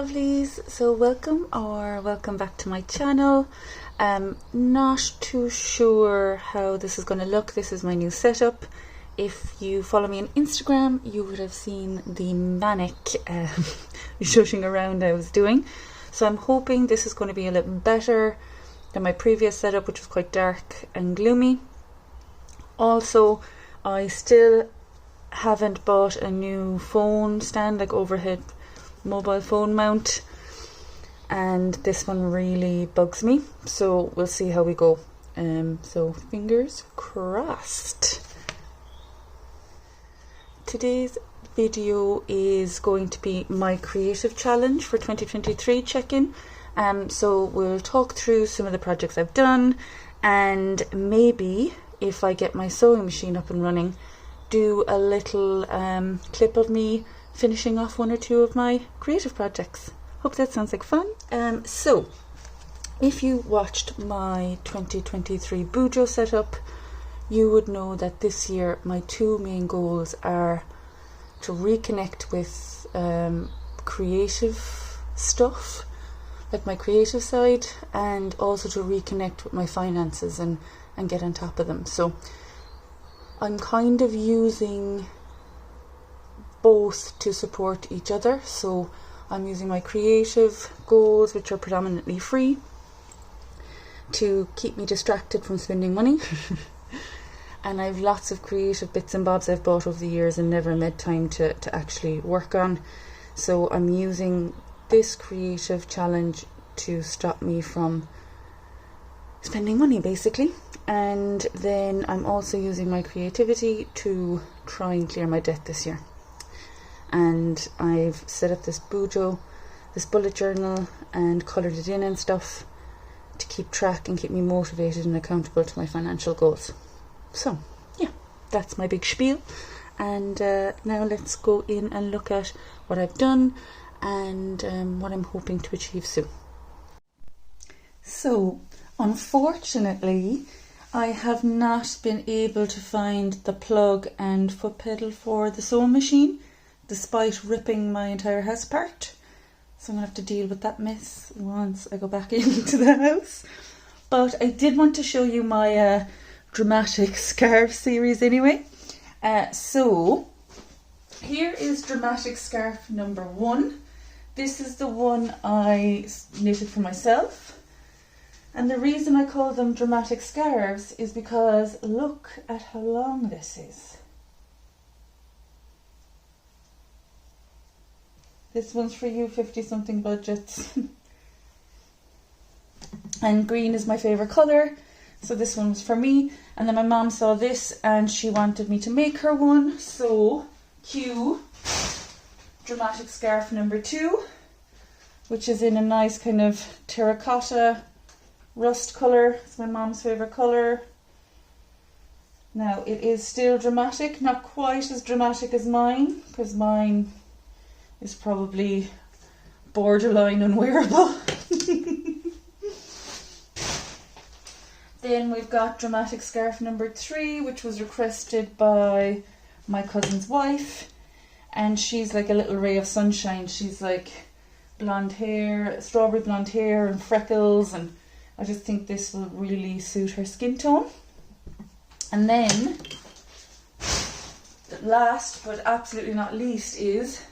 lovelies, so welcome back to my channel. Not too sure how this is going to look. This is my new setup. If you follow me on Instagram, you would have seen the manic shushing around I was doing. So I'm hoping this is going to be a little better than my previous setup, which was quite dark and gloomy. Also, I still haven't bought a new phone stand, like overhead mobile phone mount, and this one really bugs me, so we'll see how we go. So fingers crossed. Today's video is going to be my creative challenge for 2023 check-in. So we'll talk through some of the projects I've done, and maybe if I get my sewing machine up and running, do a little clip of me finishing off one or two of my creative projects. Hope that sounds like fun. So if you watched my 2023 Bujo setup, you would know that this year my two main goals are to reconnect with creative stuff, like my creative side, and also to reconnect with my finances and get on top of them. So I'm kind of using both to support each other. So I'm using my creative goals, which are predominantly free, to keep me distracted from spending money. And I have lots of creative bits and bobs I've bought over the years and never made time to actually work on. So I'm using this creative challenge to stop me from spending money, basically. And then I'm also using my creativity to try and clear my debt this year. And I've set up this Bujo, this bullet journal, and coloured it in and stuff to keep track and keep me motivated and accountable to my financial goals. So yeah, that's my big spiel. And now let's go in and look at what I've done and what I'm hoping to achieve soon. So unfortunately, I have not been able to find the plug and foot pedal for the sewing machine, despite ripping my entire house apart. So I'm going to have to deal with that mess once I go back into the house. But I did want to show you my dramatic scarf series anyway. So here is dramatic scarf number 1. This is the one I knitted for myself. And the reason I call them dramatic scarves is because look at how long this is. This one's for you 50-something budgets. And green is my favourite colour, so this one was for me. And then my mom saw this and she wanted me to make her one, so cue dramatic scarf number 2, which is in a nice kind of terracotta rust colour. It's my mom's favourite colour. Now it is still dramatic, not quite as dramatic as mine, because mine is probably borderline unwearable. Then we've got dramatic scarf number 3, which was requested by my cousin's wife, and she's like a little ray of sunshine. She's like blonde hair, strawberry blonde hair and freckles, and I just think this will really suit her skin tone. And then last but absolutely not least is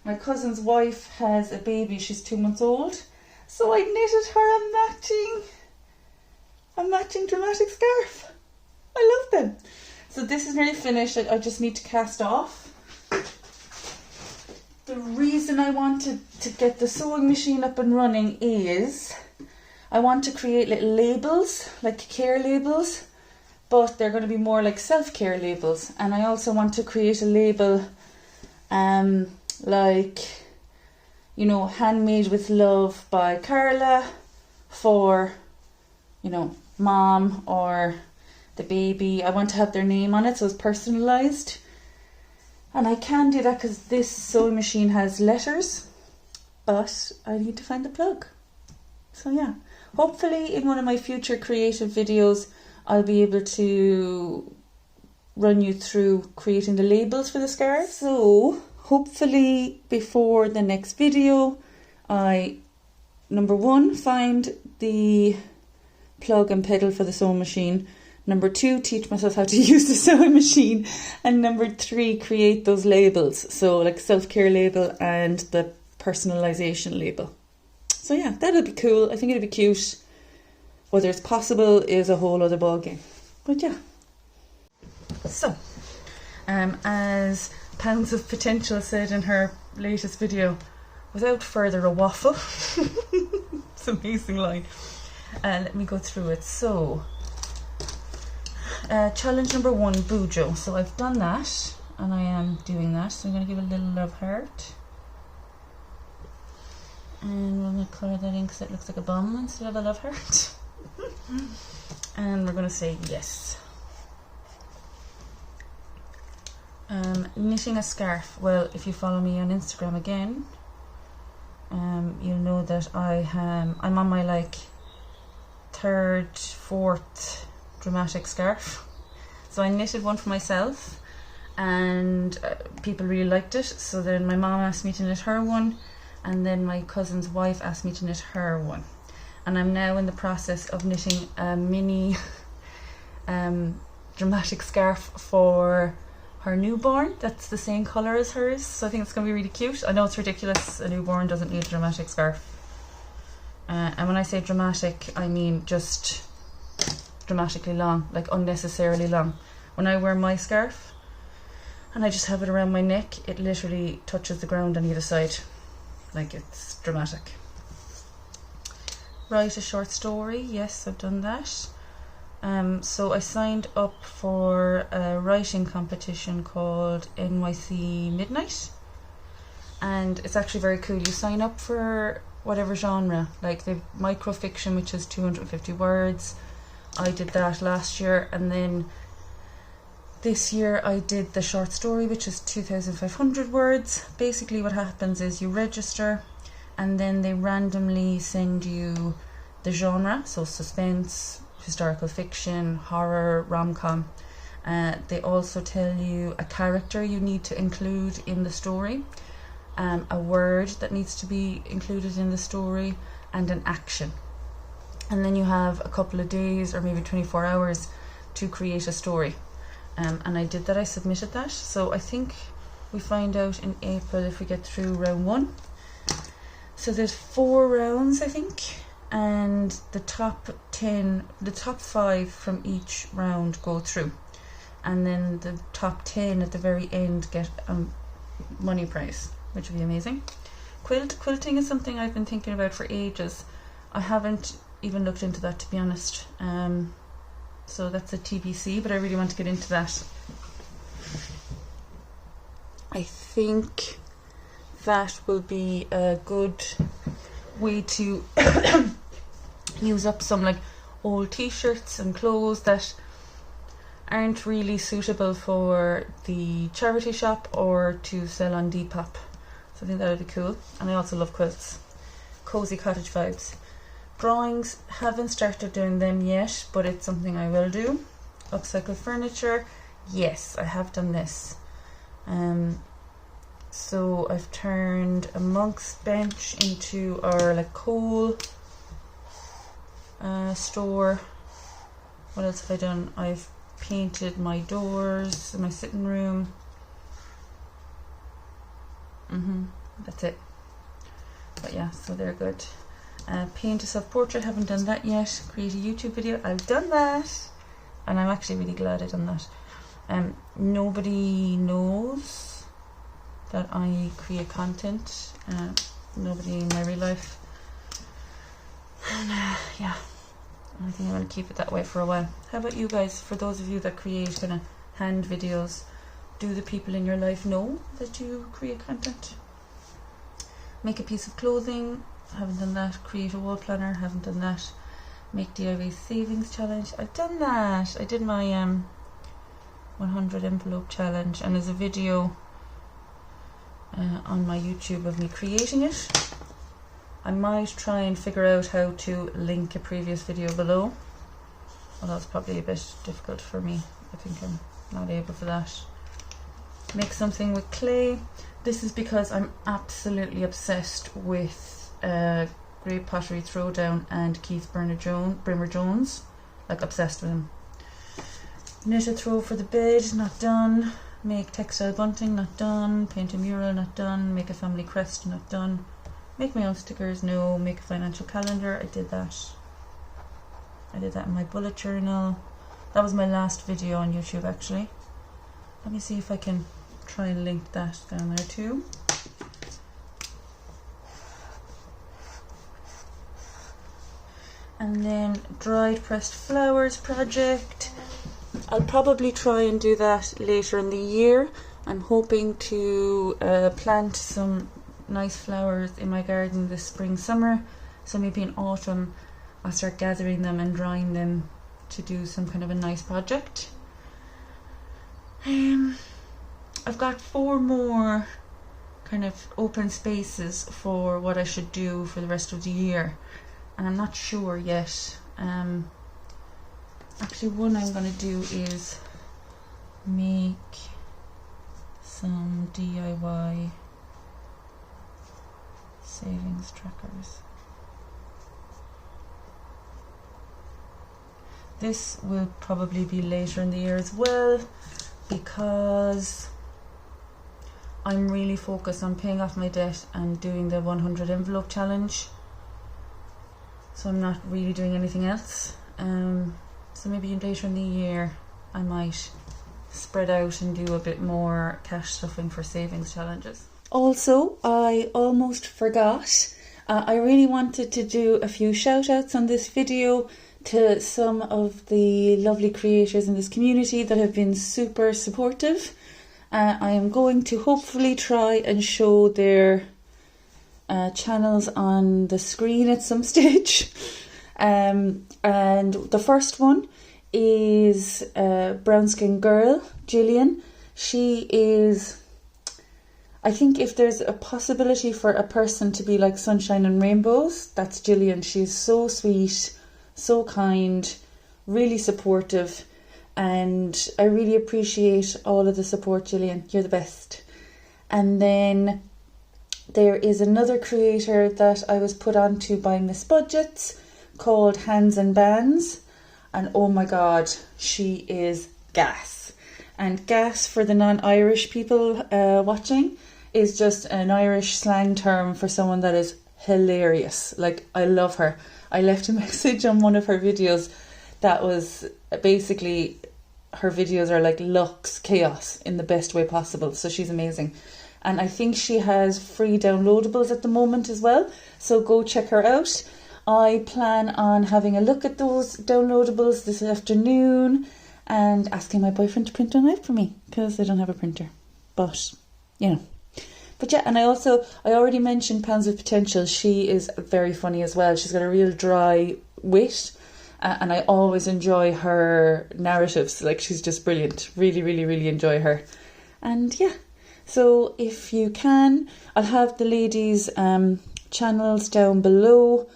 my cousin's wife has a baby. She's 2 months old, so I knitted her a matching dramatic scarf. I love them. So this is nearly finished. I just need to cast off. The reason I wanted to get the sewing machine up and running is I want to create little labels, like care labels, but they're going to be more like self-care labels. And I also want to create a label like, you know, handmade with love by Carla for, you know, mom or the baby. I want to have their name on it, so it's personalized. And I can do that because this sewing machine has letters, but I need to find the plug. So yeah, hopefully in one of my future creative videos I'll be able to run you through creating the labels for the scarves. So hopefully before the next video Number 1, find the plug and pedal for the sewing machine. Number 2, teach myself how to use the sewing machine. And number 3, create those labels. So like self-care label and the personalization label. So yeah, that'll be cool. I think it'll be cute. Whether it's possible is a whole other ballgame. But yeah. So, as Pounds of Potential said in her latest video, without further a waffle, it's an amazing line. Let me go through it. So, challenge number 1, Bujo. So I've done that, and I am doing that. So I'm going to give a little love heart. And we're going to colour that in because it looks like a bomb instead of a love heart. And we're going to say yes. Knitting a scarf. Well, if you follow me on Instagram again, you'll know that I'm on my like 3rd, 4th dramatic scarf. So I knitted one for myself, and people really liked it. So then my mom asked me to knit her one, and then my cousin's wife asked me to knit her one. And I'm now in the process of knitting a mini dramatic scarf for her newborn that's the same colour as hers, so I think it's going to be really cute. I know it's ridiculous, a newborn doesn't need a dramatic scarf. And when I say dramatic, I mean just dramatically long, like unnecessarily long. When I wear my scarf and I just have it around my neck, it literally touches the ground on either side. Like, it's dramatic. Write a short story. Yes, I've done that. So I signed up for a writing competition called NYC Midnight, and it's actually very cool. You sign up for whatever genre, like the microfiction, which is 250 words. I did that last year, and then this year I did the short story, which is 2,500 words. Basically what happens is you register, and then they randomly send you the genre, so suspense, historical fiction, horror, rom-com. They also tell you a character you need to include in the story, a word that needs to be included in the story, and an action. And then you have a couple of days or maybe 24 hours to create a story. And I did that, I submitted that. So I think we find out in April if we get through round 1. So there's 4 rounds, I think. And the top 5 from each round go through, and then the top 10 at the very end get a money prize, which would be amazing. Quilting is something I've been thinking about for ages. I haven't even looked into that, to be honest, so that's a TBC, but I really want to get into that. I think that will be a good way to use up some like old t-shirts and clothes that aren't really suitable for the charity shop or to sell on Depop. So I think that would be cool. And I also love quilts. Cozy cottage vibes. Drawings, haven't started doing them yet, but it's something I will do. Upcycle furniture, yes, I have done this. So I've turned a monk's bench into our like coal store. What else have I done? I've painted my doors in my sitting room. That's it. But yeah, so they're good. Paint a self-portrait, haven't done that yet. Create a YouTube video, I've done that, and I'm actually really glad I've done that. Nobody knows that I create content. Nobody in my real life. And yeah, I think I'm going to keep it that way for a while. How about you guys? For those of you that create kind of hand videos, do the people in your life know that you create content? Make a piece of clothing, haven't done that. Create a wall planner, haven't done that. Make DIY savings challenge, I've done that. I did my 100 envelope challenge, and there's a video on my YouTube of me creating it. I might try and figure out how to link a previous video below, although it's probably a bit difficult for me. I think I'm not able for that. Make something with clay. This is because I'm absolutely obsessed with Great Pottery Throwdown and Keith Brimmer Jones, like obsessed with him. Knit a throw for the bed, not done. Make textile bunting, not done. Paint a mural, not done. Make a family crest, not done. Make my own stickers, no. Make a financial calendar, I did that. I did that in my bullet journal. That was my last video on YouTube actually. Let me see if I can try and link that down there too. And then dried pressed flowers project. I'll probably try and do that later in the year. I'm hoping to plant some nice flowers in my garden this spring, summer. So maybe in autumn I'll start gathering them and drying them to do some kind of a nice project. I've got 4 more kind of open spaces for what I should do for the rest of the year, and I'm not sure yet. Actually, one I'm going to do is make some DIY savings trackers. This will probably be later in the year as well, because I'm really focused on paying off my debt and doing the 100 envelope challenge. So I'm not really doing anything else. So maybe later in the year I might spread out and do a bit more cash stuffing for savings challenges. Also, I almost forgot. I really wanted to do a few shout outs on this video to some of the lovely creators in this community that have been super supportive. I am going to hopefully try and show their channels on the screen at some stage. And the first one is Brown Skin Girl, Gillian. She is, I think if there's a possibility for a person to be like sunshine and rainbows, that's Gillian. She's so sweet, so kind, really supportive, and I really appreciate all of the support, Gillian. You're the best. And then there is another creator that I was put onto by Miss Budgets called Hands and Bands, and oh my god, she is gas. And gas, for the non-Irish people watching, is just an Irish slang term for someone that is hilarious. Like, I love her. I left a message on one of her videos that was basically, her videos are like Lux chaos in the best way possible. So she's amazing. And I think she has free downloadables at the moment as well. So go check her out. I plan on having a look at those downloadables this afternoon and asking my boyfriend to print one out for me, because I don't have a printer. But, you know. But yeah, and I already mentioned Pounds of Potential. She is very funny as well. She's got a real dry wit, and I always enjoy her narratives. Like, she's just brilliant. Really, really, really enjoy her. And yeah, so if you can, I'll have the ladies' channels down below.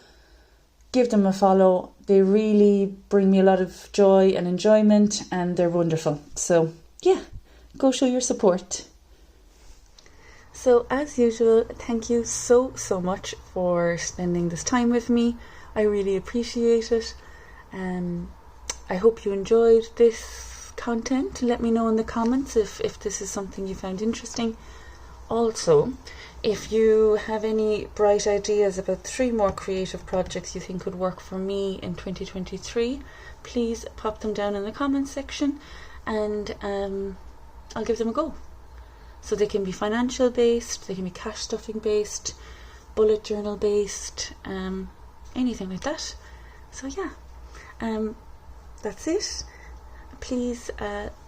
Give them a follow. They really bring me a lot of joy and enjoyment, and they're wonderful. So yeah, go show your support. So as usual, thank you so much for spending this time with me. I really appreciate it. I hope you enjoyed this content. Let me know in the comments if this is something you found interesting. Also, if you have any bright ideas about 3 more creative projects you think would work for me in 2023, please pop them down in the comments section, and I'll give them a go. So they can be financial based, they can be cash stuffing based, bullet journal based, anything like that. So yeah, that's it. Please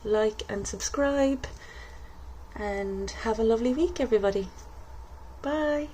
like and subscribe, and have a lovely week, everybody. Bye.